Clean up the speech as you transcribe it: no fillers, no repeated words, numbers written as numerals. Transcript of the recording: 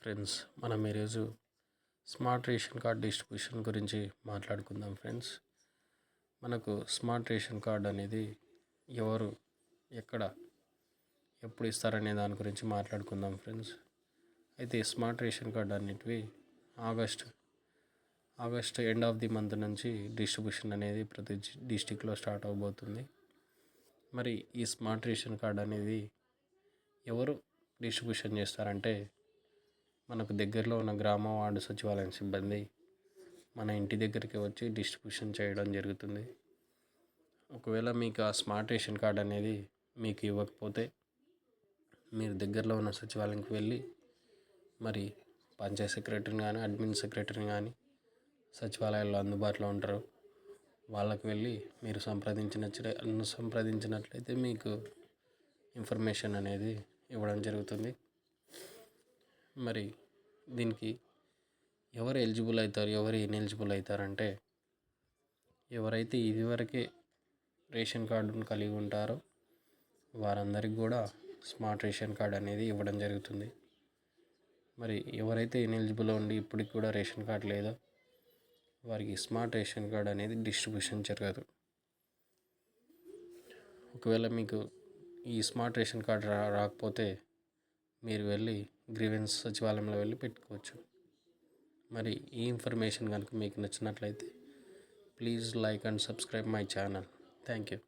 Friends, మనం ఈరోజు smart ration card distribution గురించి మాట్లాడుకుందాం. ఫ్రెండ్స్, మనకు స్మార్ట్ రేషన్ కార్డ్ అనేది ఎవరు ఎక్కడ ఎప్పుడు ఇస్తారనే దాని గురించి మాట్లాడుకుందాం. ఫ్రెండ్స్, అయితే స్మార్ట్ రేషన్ కార్డ్ అనేటివి August end of the month నుంచి డిస్ట్రిబ్యూషన్ అనేది ప్రతి డిస్టిక్లో స్టార్ట్ అవబోతుంది. మరి ఈ స్మార్ట్ రేషన్ కార్డ్ అనేది ఎవరు డిస్ట్రిబ్యూషన్ చేస్తారంటే మనకు దగ్గరలో ఉన్న గ్రామ వార్డు సచివాలయం సిబ్బంది మన ఇంటి దగ్గరికి వచ్చి డిస్ట్రిబ్యూషన్ చేయడం జరుగుతుంది. ఒకవేళ మీకు ఆ స్మార్ట్ రేషన్ కార్డ్ అనేది మీకు ఇవ్వకపోతే మీరు దగ్గరలో ఉన్న సచివాలయంకి వెళ్ళి మరి పంచాయత్ సెక్రటరీని కానీ అడ్మిన్ సెక్రటరీని కానీ సచివాలయాల్లో అందుబాటులో ఉంటారు, వాళ్ళకి వెళ్ళి మీరు సంప్రదించినట్లయితే మీకు ఇన్ఫర్మేషన్ అనేది ఇవ్వడం జరుగుతుంది. మరి దీనికి ఎవరు ఎలిజిబుల్ అవుతారు, ఎవరు ఇన్ఎలిజిబుల్ అవుతారంటే ఎవరైతే ఇదివరకే రేషన్ కార్డును కలిగి ఉంటారో వారందరికీ కూడా స్మార్ట్ రేషన్ కార్డ్ అనేది ఇవ్వడం జరుగుతుంది. మరి ఎవరైతే ఇన్ఎలిజిబుల్ ఉండి ఇప్పటికి కూడా రేషన్ కార్డ్ లేదో వారికి స్మార్ట్ రేషన్ కార్డ్ అనేది డిస్ట్రిబ్యూషన్ జరగదు. ఒకవేళ మీకు ఈ స్మార్ట్ రేషన్ కార్డ్ రాకపోతే మీరు వెళ్ళి గ్రీవెన్స్ సచివాలయంలో వెళ్ళి పెట్టుకోవచ్చు. మరి ఈ ఇన్ఫర్మేషన్ కనుక మీకు నచ్చినట్లయితే please like and subscribe my channel. Thank you.